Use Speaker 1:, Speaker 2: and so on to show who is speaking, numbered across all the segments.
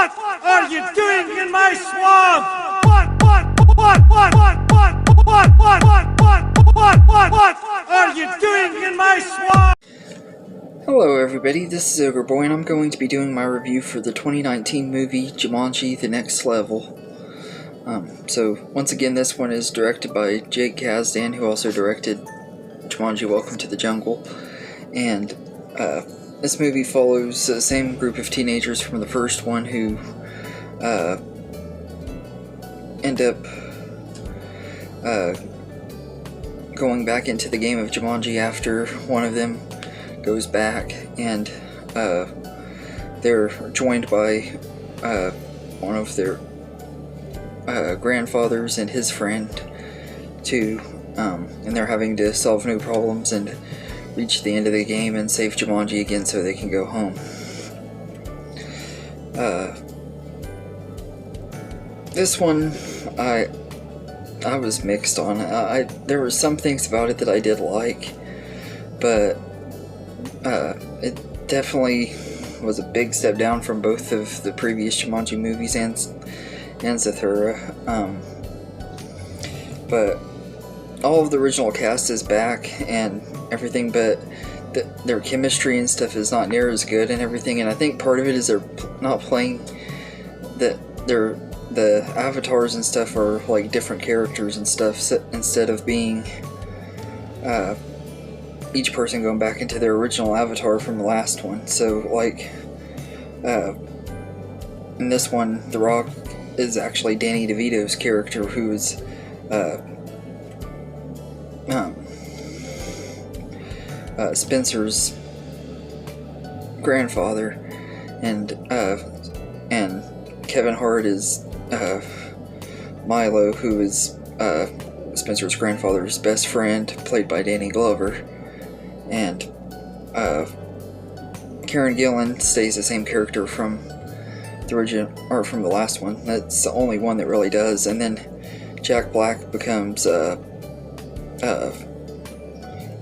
Speaker 1: What are you doing in my swamp? What are you doing in my swamp?
Speaker 2: Hello everybody, this is Ogre-Boy, and I'm going to be doing my review for the 2019 movie Jumanji: The Next Level. So, once again, this one is directed by Jake Kasdan, who also directed Jumanji: Welcome to the Jungle. And this movie follows the same group of teenagers from the first one who end up going back into the game of Jumanji after one of them goes back, and they're joined by one of their grandfathers and his friend too, and they're having to solve new problems and reach the end of the game and save Jumanji again so they can go home. This one I was mixed on. There were some things about it that I did like, but it definitely was a big step down from both of the previous Jumanji movies and Zathura. But all of the original cast is back and everything, but their chemistry and stuff is not near as good and everything, and I think part of it is they're not playing the avatars and stuff are like different characters and stuff, so instead of being each person going back into their original avatar from the last one. So like in this one, The Rock is actually Danny DeVito's character, who is Spencer's grandfather, and Kevin Hart is Milo, who is Spencer's grandfather's best friend, played by Danny Glover, and Karen Gillan stays the same character from the original, or from the last one. That's the only one that really does. And then Jack Black becomes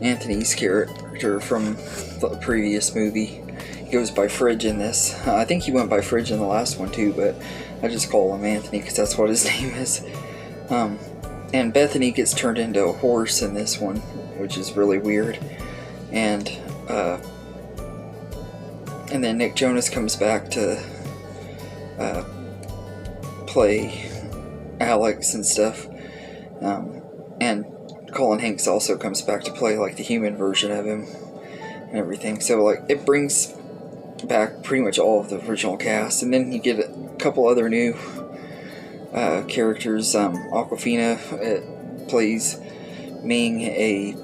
Speaker 2: Anthony's character from the previous movie. He goes by Fridge in this. I think he went by Fridge in the last one too, but I just call him Anthony because that's what his name is. And Bethany gets turned into a horse in this one, which is really weird. And then Nick Jonas comes back to play Alex and stuff. And Colin Hanks also comes back to play like the human version of him and everything. So like it brings back pretty much all of the original cast, and then you get a couple other new characters. Awkwafina plays Ming, a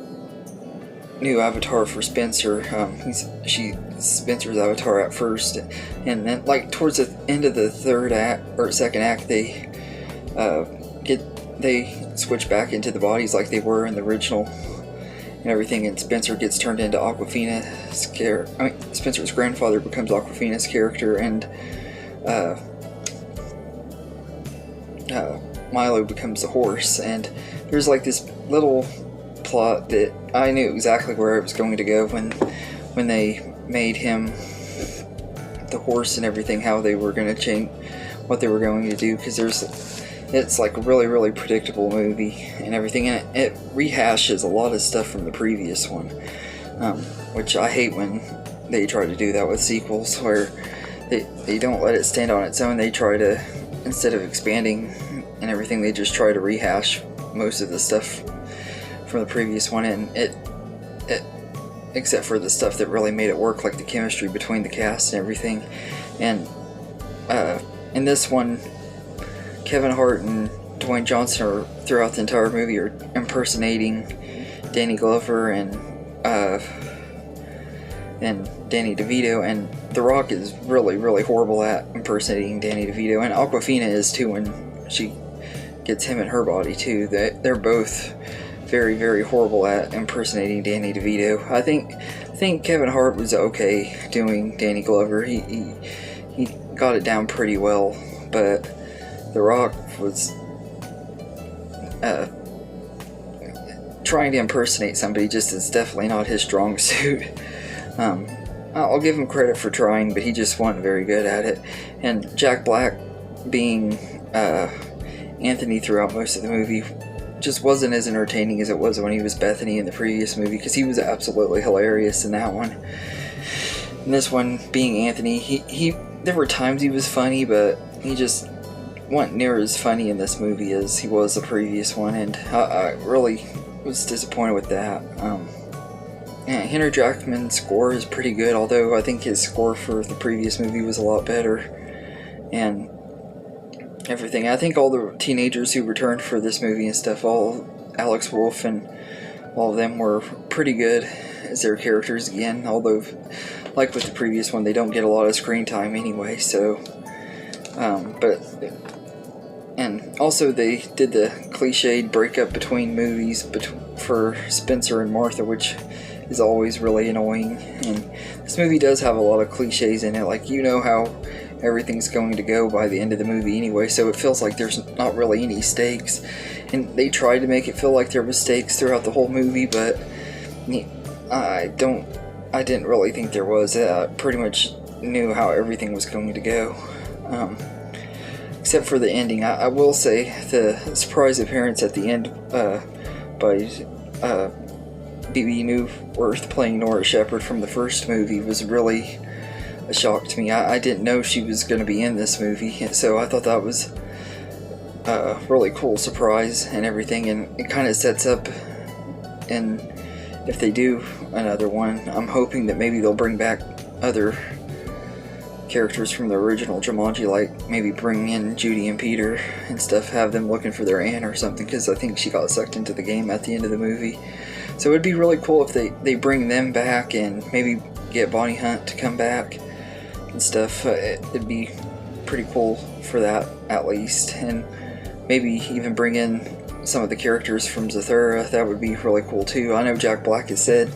Speaker 2: new avatar for Spencer. She's Spencer's avatar at first, and then like towards the end of the third act or second act, they switch back into the bodies like they were in the original and everything, and Spencer gets turned into Awkwafina's character. I mean, Spencer's grandfather becomes Awkwafina's character, and Milo becomes the horse. And there's like this little plot that I knew exactly where it was going to go when they made him the horse and everything, how they were going to change what they were going to do, because it's like a really predictable movie and everything, and it rehashes a lot of stuff from the previous one, which I hate when they try to do that with sequels, where they don't let it stand on its own. They try to, instead of expanding and everything, they just try to rehash most of the stuff from the previous one, and it except for the stuff that really made it work, like the chemistry between the cast and everything. And in this one, Kevin Hart and Dwayne Johnson are throughout the entire movie are impersonating Danny Glover and Danny DeVito, and The Rock is really horrible at impersonating Danny DeVito, and Awkwafina is too when she gets him in her body too. They're both very horrible at impersonating Danny DeVito. I think Kevin Hart was okay doing Danny Glover. He got it down pretty well, but The Rock was trying to impersonate somebody just is definitely not his strong suit. I'll give him credit for trying, but he just wasn't very good at it. And Jack Black being Anthony throughout most of the movie just wasn't as entertaining as it was when he was Bethany in the previous movie, because he was absolutely hilarious in that one. And this one being Anthony, he there were times he was funny, but he just wasn't near as funny in this movie as he was the previous one, and I really was disappointed with that. Yeah, Henry Jackman's score is pretty good, although I think his score for the previous movie was a lot better. And everything. I think all the teenagers who returned for this movie and stuff, all Alex Wolff and all of them were pretty good as their characters again, although like with the previous one, they don't get a lot of screen time anyway, so and also they did the cliched breakup between movies for Spencer and Martha, which is always really annoying. And this movie does have a lot of cliches in it, like, you know how everything's going to go by the end of the movie anyway, so it feels like there's not really any stakes. And they tried to make it feel like there was stakes throughout the whole movie, but I didn't really think there was. Pretty much knew how everything was going to go. Except for the ending. I will say the surprise appearance at the end by Bebe Neuwirth playing Nora Shepherd from the first movie was really a shock to me. I didn't know she was going to be in this movie, so I thought that was a really cool surprise and everything, and it kind of sets up, and if they do another one, I'm hoping that maybe they'll bring back other characters from the original Jumanji, like maybe bring in Judy and Peter and stuff, have them looking for their aunt or something, because I think she got sucked into the game at the end of the movie. So it'd be really cool if they bring them back and maybe get Bonnie Hunt to come back and stuff. It'd be pretty cool for that, at least. And maybe even bring in some of the characters from Zathura. That would be really cool too. I know Jack Black has said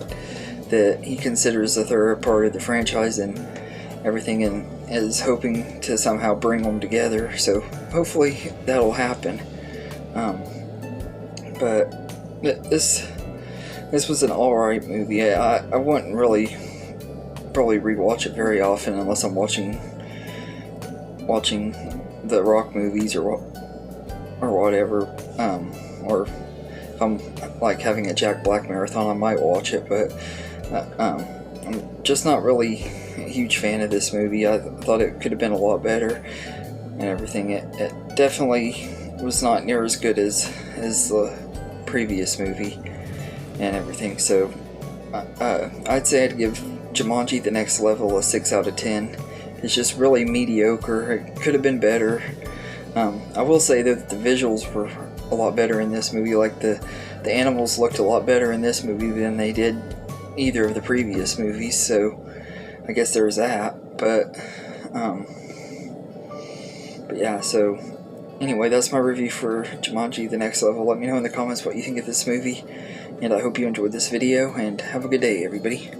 Speaker 2: that he considers Zathura part of the franchise and everything, and is hoping to somehow bring them together. So hopefully that'll happen. But this was an alright movie. I wouldn't really probably rewatch it very often unless I'm watching the Rock movies or whatever, or if I'm like having a Jack Black marathon, I might watch it, but I'm just not really a huge fan of this movie. I thought it could have been a lot better and everything. It definitely was not near as good as the previous movie and everything, so I'd say I'd give Jumanji: The Next Level a 6 out of 10. It's just really mediocre. It could have been better. I will say that the visuals were a lot better in this movie. Like the animals looked a lot better in this movie than they did either of the previous movies, so I guess there was that. But yeah, so anyway, that's my review for Jumanji: The Next Level. Let me know in the comments what you think of this movie, and I hope you enjoyed this video, and have a good day, everybody.